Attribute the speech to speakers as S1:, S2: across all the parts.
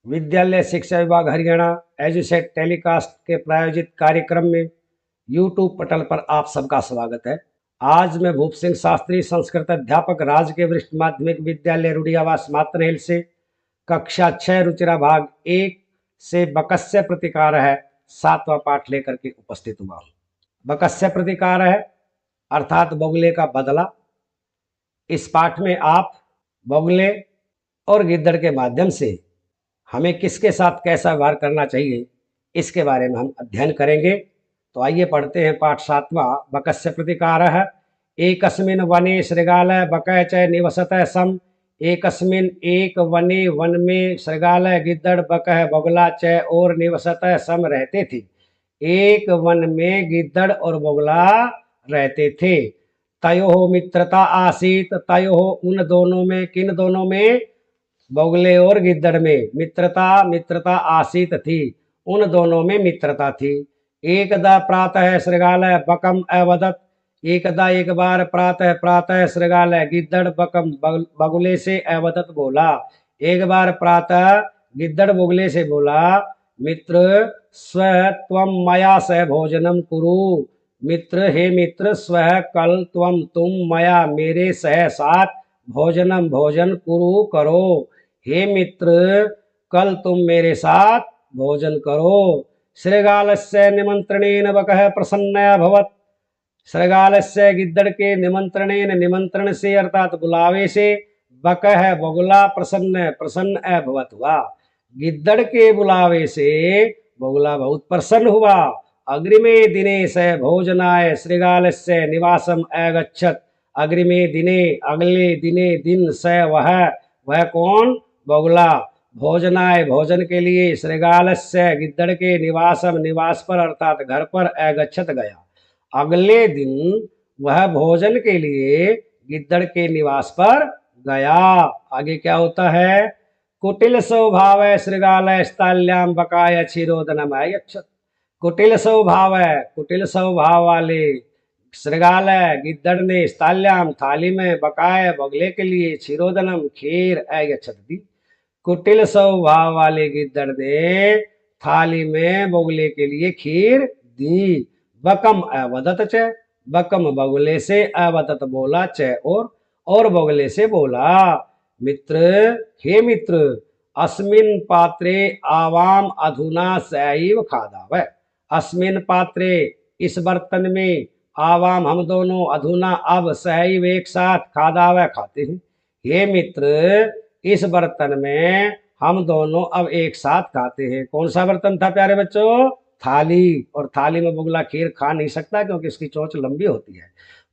S1: विद्यालय शिक्षा विभाग हरियाणा एजुसेट टेलीकास्ट के प्रायोजित कार्यक्रम में यूट्यूब पटल पर आप सबका स्वागत है। आज मैं भूप सिंह शास्त्री संस्कृत अध्यापक राजकीय वरिष्ठ माध्यमिक विद्यालय रुडियावास मातनहेल से कक्षा 6 रुचिरा भाग 1 से बकस्य प्रतिकार है 7वां पाठ लेकर के उपस्थित हुआ हूँ। बकस्य प्रतिकार है अर्थात बगुले का बदला। इस पाठ में आप बगुले और गिद्दड़ के माध्यम से हमें किसके साथ कैसा व्यवहार करना चाहिए इसके बारे में हम अध्ययन करेंगे। तो आइए पढ़ते हैं पाठ 7वां। बकस्य प्रतिकारः एकस्मिन् वने शृगालः बकः च निवसतः सम। एकस्मिन् एक वने वन में शृगालः गिद्दड़ बकः बगुला च और निवसतः सम रहते थे। एक वन में गिद्दड़ और बगुला रहते थे। तयोः मित्रता आसीत। तयोः उन दोनों में, किन दोनों में? बगुले और गिद्दड़ में मित्रता आसीत थी, उन दोनों में मित्रता थी। एकदा प्रातः शृगालः बकम अवदत। एकदा एक बार प्रातः शृगालः गिद्दड़ बकम बगुले से अवदत बोला। एक बार प्रातः गिद्दड़ बगुले से बोला, मित्र स्व त्वं मया सह भोजनम कुरु। मित्र, हे मित्र, स्व कल तुम मया मेरे सह साथ भोजनम भोजन कुरु करो। हे मित्र, कल तुम मेरे साथ भोजन करो। शृगालस्य निमंत्रणेन बकः प्रसन्न अभवत्। शृगालस्य गिद्दड़ के निमंत्रणेन, निमंत्रण से अर्थात बुलावे से, बकः बगुला प्रसन्न अभवत् हुआ। गिद्दड़ के बुलावे से बगुला बहुत प्रसन्न हुआ। अग्रिमे दिने स भोजनाय शृगालस्य निवासम अगच्छत्। अग्रिमे दिने, अगले दिने, दिन स वह कौन? बगुला भोजनाय भोजन के लिए, शृगालस्य गिद्दड़ के निवासम निवास पर अर्थात घर पर, अगच्छत गया। अगले दिन वह भोजन के लिए गिद्दड़ के निवास पर गया। आगे क्या होता है? कुटिल स्वभाव शृगालय स्थाल्याम बकाय क्षीरोदनम अयच्छत्। कुटिल स्वभाव वाले शृगालय गिद्दड़ ने स्थाल्याम थाली में, बकाय बगले के लिए, क्षीरोदनम खीर अयच्छत् दी। कुटिल स्वभाव वाले गिद्दड़ ने थाली में बगुले के लिए खीर दी। बकम अवदत च, बकम बगुले से, अवदत बोला, च और बगुले से बोला। मित्र, हे मित्र, अस्मिन पात्रे आवाम अधुना सैव खादाव। अस्मिन पात्रे इस बर्तन में, आवाम हम दोनों, अधुना अब, सैव एक साथ, खादाव खाते हैं। हे मित्र, इस बर्तन में हम दोनों अब एक साथ खाते हैं। कौन सा बर्तन था प्यारे बच्चों? थाली। और थाली में बगुला खीर खा नहीं सकता क्योंकि इसकी चोंच लंबी होती है।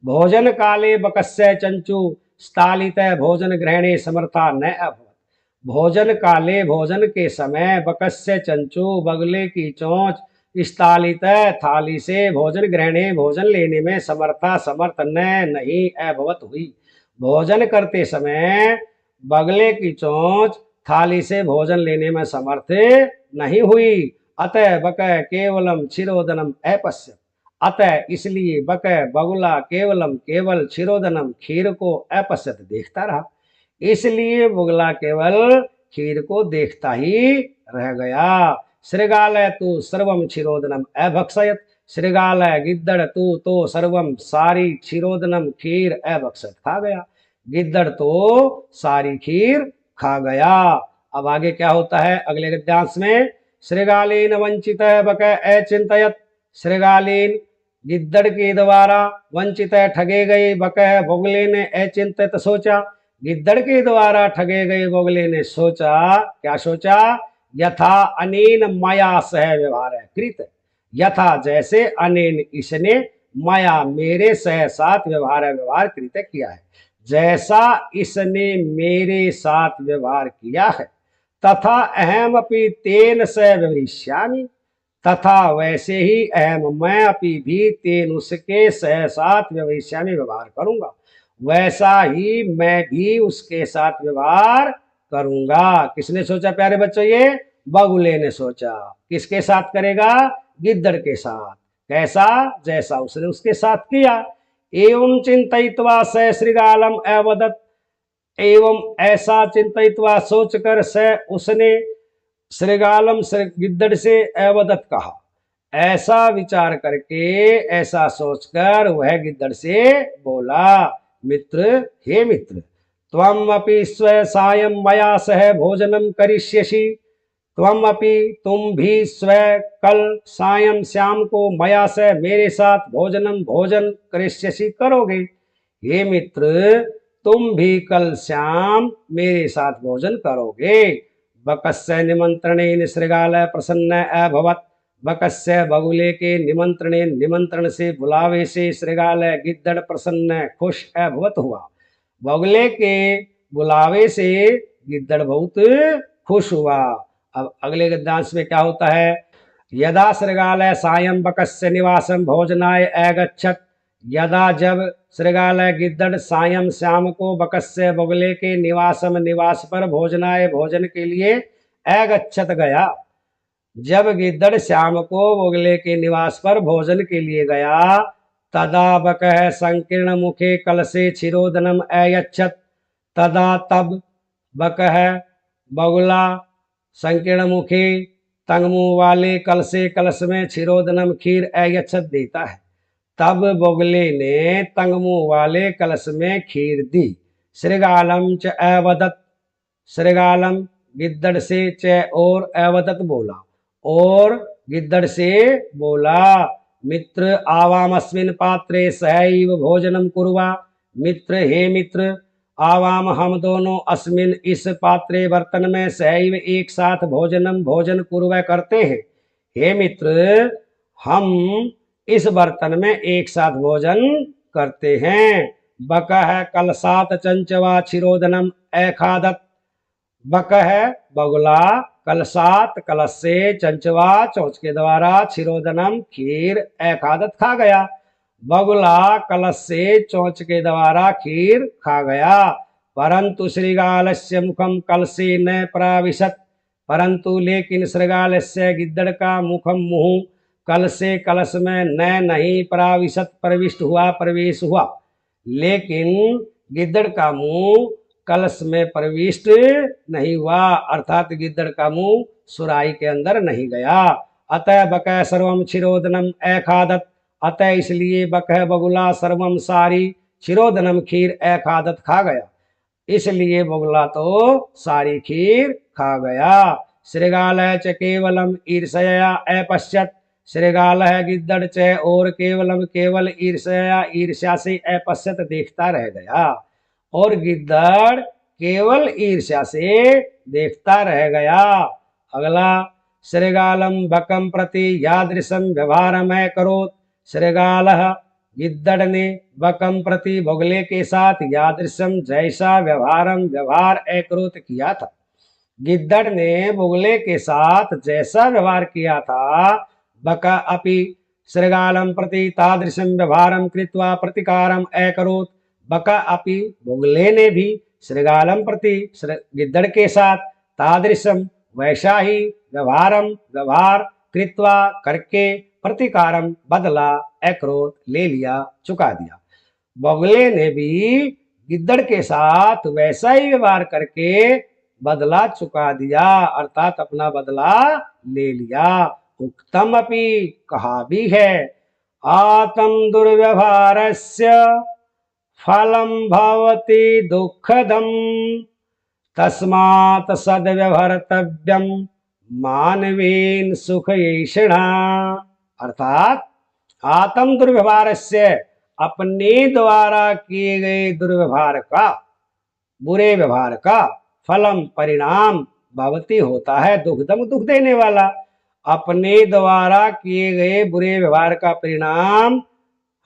S1: भोजन काले बकस्य चंचु स्थालित भोजन ग्रहणे समर्था न अभवत्। भोजन काले, भोजन के समय, बकस्य चंचु बगुले की चोंच, स्थालित थाली से, भोजन ग्रहणे भोजन लेने में, समर्थ नहीं अभवत हुई। भोजन करते समय बगले की चोंच थाली से भोजन लेने में समर्थ नहीं हुई। अतः बकः केवलम क्षीरोदनम अपश्यत्। अतः इसलिए बकः बगुला केवल क्षीरोदनम खीर को अपश्यत देखता रहा। इसलिए बगुला केवल खीर को देखता ही रह गया। शृगालय तु सर्वम क्षीरोदनम अभक्षयत्। शृगालय गिद्दड़ तू तो सर्वम सारी क्षीरोदनम खीर अभक्षत खा गया। गिद्दड़ तो सारी खीर खा गया। अब आगे क्या होता है अगले गद्यांश में? शृगालीन वंचित बकः अचिंतयत्। शृगालीन गिद्दड़ के द्वारा, वंचित ठगे गए, बकः बगुले ने, अचिंतित सोचा। गिद्दड़ के द्वारा ठगे गए बगुले ने सोचा। क्या सोचा? यथा अनेन मया सह व्यवहार कृत। यथा जैसे, अनेन इसने, मया मेरे सह साथ व्यवहार कृत किया है। जैसा इसने मेरे साथ व्यवहार किया है, तथा अहम अपि तेन से व्यवहरिष्यामि। तथा वैसे ही अहम मैं अपि भी तेन उसके साथ व्यवहरिष्यामि व्यवहार करूंगा। वैसा ही मैं भी उसके साथ व्यवहार करूंगा। किसने सोचा प्यारे बच्चों? ये बगुले ने सोचा। किसके साथ करेगा? गिद्दड़ के साथ। कैसा? जैसा उसने उसके साथ किया। एवं चिंतयित्वा स शृगालम अवदत्। एवं ऐसा चिंतयित्वा सोचकर स उसने, श्रृगालम गिद्दड़ से एवदत कहा। ऐसा विचार करके, ऐसा सोचकर वह गिद्दड़ से बोला, मित्र, हे मित्र, त्वम अपि स्व सायं मया सह भोजनम करिष्यसि। त्वम अपि, तुम भी स्वयं कल सायं शाम को मया से मेरे साथ भोजन करिष्यसि करोगे। हे मित्र, तुम भी कल शाम मेरे साथ भोजन करोगे। बकस्य निमंत्रणेन श्रृगालः प्रसन्न अभवत्। बकस्य बगुले के निमंत्रण से, बुलावे से श्रृगालः गिद्दड़ प्रसन्न खुश अभवत हुआ। बगुले के बुलावे से गिद्दड़ बहुत खुश हुआ। अब अगले गद्यांश में क्या होता है? यदा श्रृगालः सायं बकस्य निवासम भोजनाय अगच्छत्। यदा, जब, श्रृगालः गिद्दड़ सायं शाम को बकस्य बगुले के निवास पर भोजनाय भोजन के लिए अगच्छत गया। जब गिद्दड़ शाम को बगुले के निवास पर भोजन के लिए गया, तदा बकः संकीर्ण मुखे कलसे क्षीरोदनम अयच्छत्। तदा, तब, बकः बगुला संकीर्ण मुखे तंगमुंह वाले कलश में क्षीरोदनम खीर अयच्छत देता है। तब बगुले ने तंगमुंह वाले कलश में खीर दी। श्रृगालम च अवदत्। श्रृगालम गिद्दड़ से, च और अवदत् बोला, और गिद्दड़ से बोला, मित्र, आवामस्मिन् पात्रे सहैव भोजनम कुर्वा। मित्र, हे मित्र, आवाम, हम दोनों, अस्मिन, इस पात्रे बर्तन में, सहैव एक साथ, भोजन कुर्वा करते हैं। हे मित्र, हम इस बर्तन में एक साथ भोजन करते हैं। बकः कलसात चंचवा क्षीरोदनम अखादत। बकः बगुला कलसात, कलश से, चंचवा चोंच के द्वारा, क्षीरोदनम खीर अखादत खा गया। बगुला कलश से, चोंच के द्वारा खीर खा गया। परंतु श्रृगालस्य मुखम कलसे न प्राविशत। परंतु लेकिन श्रृगालस्य गिद्दड़ का मुखम मुंह कलश में नहीं प्राविशत प्रविष्ट हुआ, प्रवेश हुआ। लेकिन गिद्दड़ का मुंह कलश में प्रविष्ट नहीं हुआ, अर्थात गिद्दड़ का मुंह सुराही के अंदर नहीं गया। अतः बकः सर्वम क्षीरोदनम अखादत। अतः इसलिए बकः बगुला सर्वम सारी क्षीरोदनम खीर अखादत खा गया। इसलिए बगुला तो सारी खीर खा गया। श्रृगालः च केवलम ईर्ष्या अपश्यत। श्रृगालः गिद्दड़ च और केवल ईर्ष्या से अपश्यत देखता रह गया। और गिद्दड़ केवल ईर्ष्या से देखता रह गया। अगला, श्रृगालम बकम प्रति यादृशम व्यवहारम करोत्। श्रृगालः गिद्दड़ ने बकम प्रति बगुले के साथ यादृशम जैसा व्यवहार अकरोत किया था। गिद्दड़ ने बगुले के साथ जैसा व्यवहार किया था, बका अपि श्रृगालम प्रति तादृशम व्यवहारम कृत्वा प्रतिकारम अकरोत्। बका अपि बगुले ने भी श्रृगालम प्रति गिद्दड़ के साथ तादृशम वैसा ही व्यवहार कृत्वा करके प्रतिकारम बदला अकरोत् ले लिया, चुका दिया। बगुले ने भी गिद्दड़ के साथ वैसा ही व्यवहार करके बदला चुका दिया, अर्थात अपना बदला ले लिया। उक्तम अपि, कहा भी है, आत्म दुर्व्यवहारस्य फलम भवति दुःखदम तस्मात् सद्व्यवहर्तव्यम मानवेन सुखैषिणा। अर्थात आत्म दुर्व्यवहारस्य, अपने द्वारा किए गए दुर्व्यवहार का, बुरे व्यवहार का, फलम परिणाम, भवति होता है, दुःखदम दुख देने वाला। अपने द्वारा किए गए बुरे व्यवहार का परिणाम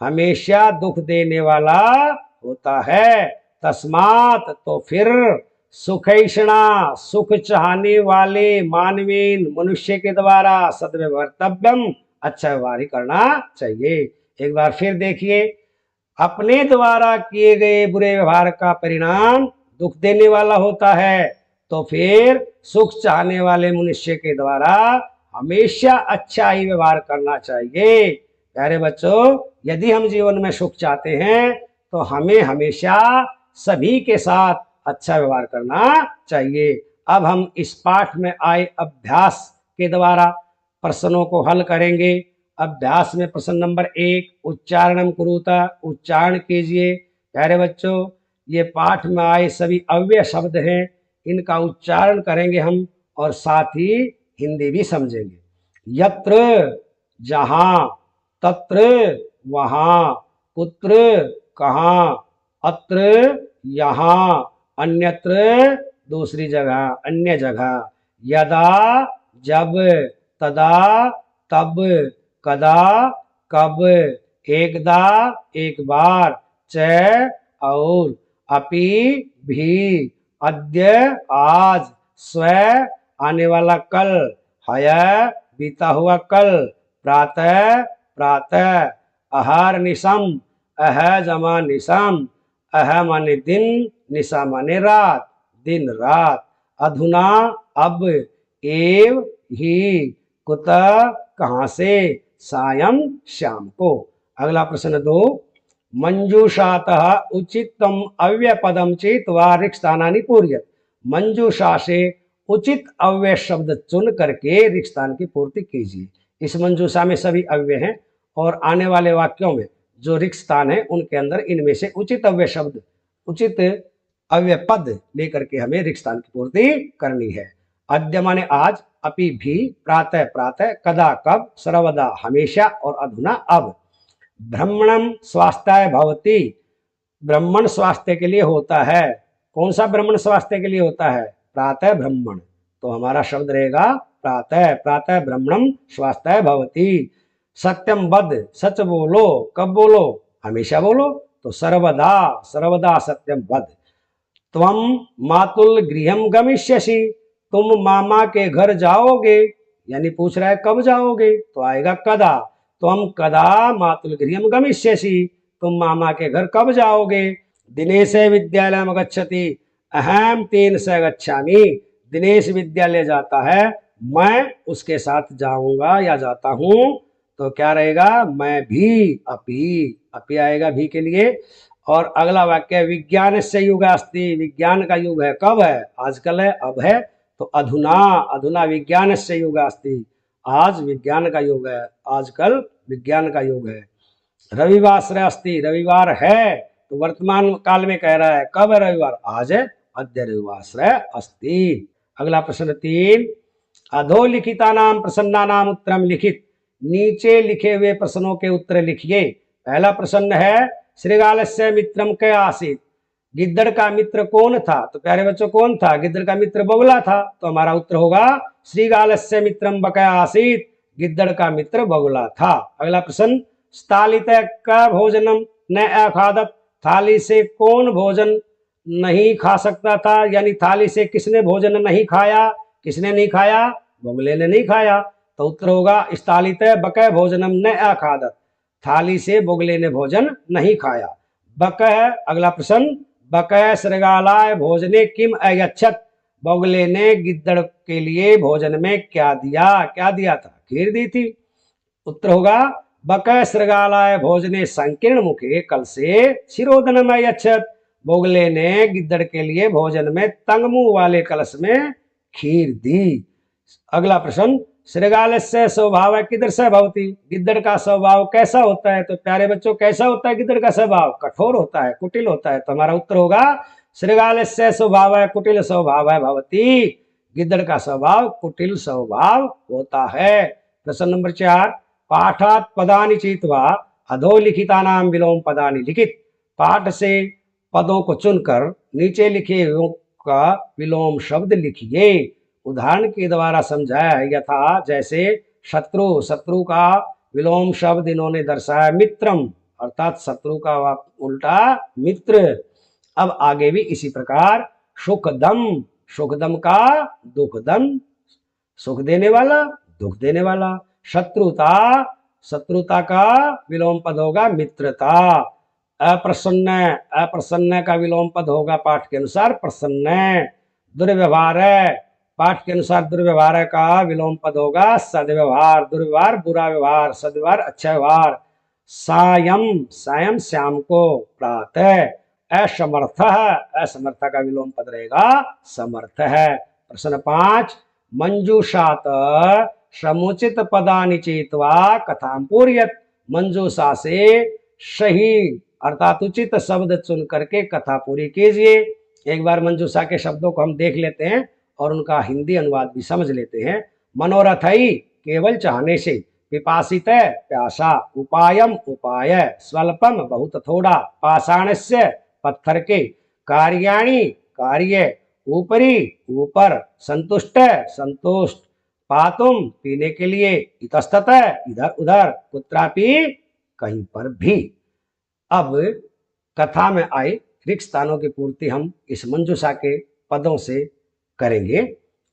S1: हमेशा दुख देने वाला होता है। तस्मात्, तो फिर, सुखैषिणा, सुख चाहने वाले, मानवीन, मनुष्य के द्वारा, सद्व्यवहर्तव्यम, अच्छा व्यवहार ही करना चाहिए। एक बार फिर देखिए, अपने द्वारा किए गए बुरे व्यवहार का परिणाम दुख देने वाला होता है, तो फिर सुख चाहने वाले मनुष्य के द्वारा हमेशा अच्छा ही व्यवहार करना चाहिए। प्यारे बच्चों, यदि हम जीवन में सुख चाहते हैं तो हमें हमेशा सभी के साथ अच्छा व्यवहार करना चाहिए। अब हम इस पाठ में आए अभ्यास के द्वारा प्रश्नों को हल करेंगे। अभ्यास में प्रश्न नंबर 1, उच्चारणम कुरुता, उच्चारण कीजिए। प्यारे बच्चों, ये पाठ में आए सभी अव्यय शब्द हैं, इनका उच्चारण करेंगे हम और साथ ही हिंदी भी समझेंगे। यत्र जहाँ, तत्र वहाँ, कुत्र कहाँ, अत्र यहाँ, अन्यत्र दूसरी जगह, अन्य जगह, यदा जब, तदा तब, कदा कब, एकदा एक बार, च और, अपि भी, अद्य आज, स्व आने वाला कल, हय बीता हुआ कल, प्रातः प्रातः, अहर निशम, अह जमा निशम, अह माने दिन, निशा माने रात, दिन रात, अधुना अब, एव ही, कुतः कहाँ से, सायं शाम को। अगला प्रश्न 2, मंजूषातः उचितम अव्यय पदम चेत व रिक्त स्थानानि पूर्यत। मंजूषा से उचित अव्यय शब्द चुन करके रिक्त स्थान की पूर्ति कीजिए। इस मंजूषा में सभी अव्यय हैं और आने वाले वाक्यों में जो रिक्त स्थान है उनके अंदर इनमें से उचित अव्यय शब्द, उचित अव्यय पद लेकर के हमें रिक्त स्थान की पूर्ति करनी है। अद्य माने आज, अपि भी, प्रातः प्रातः, कदा कब, सर्वदा हमेशा और अधुना अब। ब्रह्मणम स्वास्थ्याय भवति, ब्राह्मण स्वास्थ्य के लिए होता है। कौन सा ब्राह्मण स्वास्थ्य के लिए होता है? प्रातः ब्रह्मण, तो हमारा शब्द रहेगा प्रातः, प्रातः ब्रह्मणम स्वास्थ्याय भवति। सत्यम वद, सच बोलो, कब बोलो? हमेशा बोलो, तो सर्वदा, सर्वदा सत्यम वद। त्वम मातुल गृहम गमिष्यसि, तुम मामा के घर जाओगे, यानी पूछ रहा है कब जाओगे, तो आएगा कदा। त्वम कदा मातुल गृहम गमिष्यसि, तुम मामा के घर कब जाओगे। दिनेश विद्यालयम गच्छति, अहम तेन से गच्छामि, दिनेश विद्यालय जाता है, मैं उसके साथ जाऊंगा या जाता हूं, तो क्या रहेगा? मैं भी, अपि, अपि आएगा भी के लिए। और अगला वाक्य, विज्ञान से युग अस्ति, विज्ञान का युग है, कब है? आजकल है, अब है, तो अधुना, अधुना विज्ञान से युग अस्ति, आज विज्ञान का युग है, आजकल विज्ञान का युग है। रविवासर अस्ति, रविवार है, तो वर्तमान काल में कह रहा है, कब है रविवार? आज है, अद्य रविवासर अस्ति। अगला प्रश्न 3, अधोलिखिता नाम प्रसन्ना नाम उत्तरम लिखित, नीचे लिखे हुए प्रश्नों के उत्तर लिखिए। पहला प्रश्न है, श्रीगालस्य मित्रम कै आसीत, गिद्दड़ का मित्र कौन था? तो प्यारे बच्चों कौन था? गिद्दड़ का मित्र बगुला था, तो हमारा उत्तर होगा श्रीगालस्य मित्रम बकै आसीत, गिद्दड़ का मित्र बगुला था। अगला प्रश्न, स्थालित का भोजनम न अखादत, थाली से कौन भोजन नहीं खा सकता था, यानी थाली से किसने भोजन नहीं खाया? किसने नहीं खाया? बगुले ने नहीं खाया, तो उत्तर होगा स्थालित बकै भोजनम न अखादत, थाली से बगुले ने भोजन नहीं खाया। बकह, अगला प्रश्न, बकह श्रृगालाय भोजने किम अयच्छत, बगुले ने गिद्दड़ के लिए भोजन में क्या दिया? क्या दिया था? खीर दी थी। उत्तर होगा बकह श्रृगालाय भोजने संकीर्ण मुखे कल से शिरोधनम अयच्छत, बगुले ने गिद्दड़ के लिए भोजन में तंग मुंह वाले कलश में खीर दी। अगला प्रश्न, श्रृगालस्य स्वभाव किधर से भवती, गिद्दड़ का स्वभाव कैसा होता है? तो प्यारे बच्चों कैसा होता है गिद्दड़ का स्वभाव? कठोर होता है, कुटिल होता है, तो हमारा उत्तर होगा श्रृगालस्य स्वभाव है कुटिल स्वभाव है भवती, गिद्दड़ का स्वभाव कुटिल स्वभाव होता है। प्रश्न नंबर 4, पाठात पदानि चीत्वा अधोलिखिता नाम विलोम पदानि लिखित, पाठ से पदों को चुनकर नीचे लिखे का विलोम शब्द लिखिए। उदाहरण के द्वारा समझाया है, यथा जैसे शत्रु, शत्रु का विलोम शब्द इन्होंने दर्शाया मित्रम, अर्थात शत्रु का उल्टा मित्र। अब आगे भी इसी प्रकार, सुखदम, सुखदम का दुखदम, सुख देने वाला दुख देने वाला। शत्रुता, शत्रुता का विलोम पद होगा मित्रता। अप्रसन्न, अप्रसन्न का विलोम पद होगा पाठ के अनुसार प्रसन्न। दुर्व्यवहार, पाठ के अनुसार दुर्व्यवहार का विलोम पद होगा सद्व्यवहार, दुर्व्यवहार बुरा व्यवहार, सद्व्यवहार अच्छा व्यवहार। सायं, सायं शाम को, प्रातः। असमर्थ, असमर्थ का विलोम पद रहेगा समर्थ है। प्रश्न 5, मंजूषात समुचित पदानि चेत्वा कथां पूरयत। मंजूषा से सही अर्थात उचित शब्द चुन करके कथा पूरी कीजिए। एक बार मंजूषा के शब्दों को हम देख लेते हैं और उनका हिंदी अनुवाद भी समझ लेते हैं। मनोरथई केवल चाहने से, पिपासित प्यासा, उपायम उपाय, स्वल्पम बहुत थोड़ा, पाषाणस्य पत्थर के, कार्याणि कार्य, ऊपरी ऊपर, संतुष्ट संतुष्ट, पातुम पीने के लिए, इतस्ततः इधर उधर, कुत्रापि कहीं पर भी। अब कथा में आए रिक्त स्थानों की पूर्ति हम इस मंजूषा के पदों से करेंगे।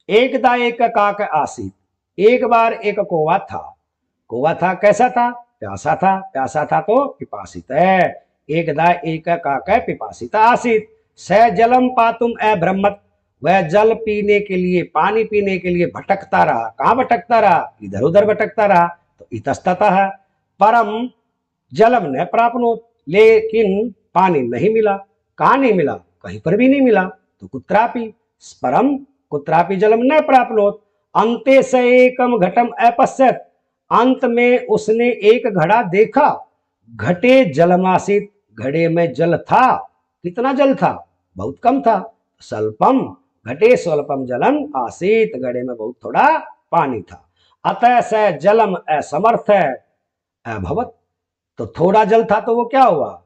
S1: एकदा एक काक आसीत, एक बार एक कौवा था। कौवा था कैसा था? प्यासा था। प्यासा था तो पिपासित है। एकदा एक काक पिपासित आसीत, स जलम पातुम अब्रह्मत, वह जल पीने के लिए, पानी पीने के लिए भटकता रहा। कहाँ भटकता रहा? इधर उधर भटकता रहा। तो इतस्ततः परम जलम न प्राप्नोत, लेकिन पानी नहीं मिला। कहाँ नहीं मिला? कहीं पर भी नहीं मिला। तो कुत्रापि परम कुत्रापि जलम न प्राप्नोत, अंते स एकम घटम अपश्यत, अंत में उसने एक घड़ा देखा। घटे जलमासित, घड़े में जल था। कितना जल था? बहुत कम था। स्वल्पम घटे स्वल्पम जलम आसीत, घड़े में बहुत थोड़ा पानी था। अतः स जलम असमर्थ अभवत, तो थोड़ा जल था तो वो क्या हुआ?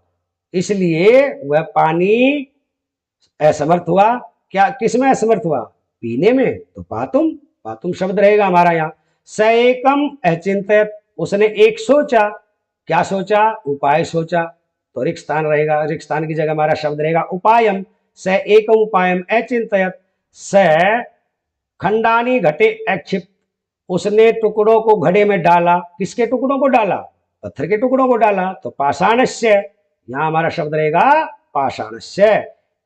S1: इसलिए वह पानी असमर्थ हुआ। क्या किसमें असमर्थ हुआ? पीने में। तो पातुम, पातुम शब्द रहेगा हमारा यहाँ। स एकम अचिंत्यत, उसने एक सोचा। क्या सोचा? उपाय सोचा। तो रिक्त स्थान रहेगा, रिक्त स्थान की जगह हमारा शब्द रहेगा उपायम। स एकम उपायम अचिंत्यत, स खंडानी घटे अक्षिप्त, उसने टुकड़ों को घड़े में डाला। किसके टुकड़ों को डाला? पत्थर के टुकड़ों को डाला। तो पाषाणस्य, यहाँ हमारा शब्द रहेगा पाषाणस्य।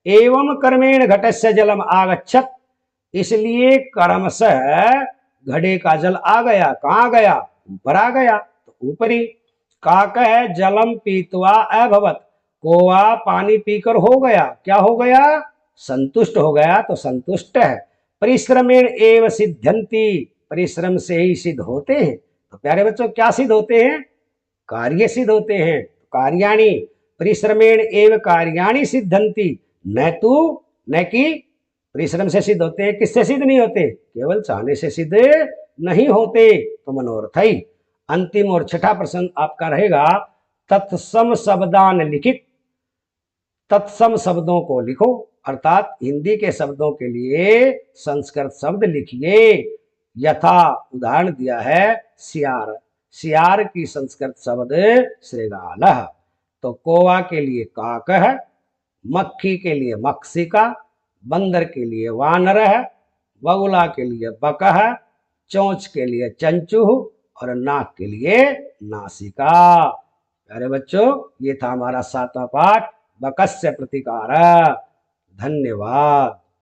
S1: एवं कर्मेण घटस्य जलम आगच्छत, इसलिए कर्म से घड़े का जल आ गया। कहाँ गया? ऊपर आ गया। तो ऊपरी। काक है जलम पीतवा अभवत, कौवा पानी पीकर हो गया। क्या हो गया? संतुष्ट हो गया। तो संतुष्ट है। परिश्रमेण एव सिद्ध्यंति, परिश्रम से ही सिद्ध होते हैं। तो प्यारे बच्चों क्या सिद्ध होते हैं? कार्य सिद्ध होते हैं। कार्याणि परिश्रमेण एव कार्याणि सिद्धंति, न तू न कि परिश्रम से सिद्ध होते हैं। किससे सिद्ध नहीं होते? केवल चाहने से सिद्ध नहीं होते। तो मनोरथई। अंतिम और छठा प्रश्न आपका रहेगा, तत्सम शब्दान लिखित, तत्सम शब्दों को लिखो। अर्थात हिंदी के शब्दों के लिए संस्कृत शब्द लिखिए। यथा उदाहरण दिया है सियार, सियार की संस्कृत शब्द श्रृगालः। तो कौवा के लिए काक है, मक्खी के लिए मक्षिका, बंदर के लिए वानर है, बगुला के लिए बक है, चोंच के लिए चंचू और नाक के लिए नासिका। प्यारे बच्चों ये था हमारा 7वां पाठ बकस्य प्रतिकार। धन्यवाद।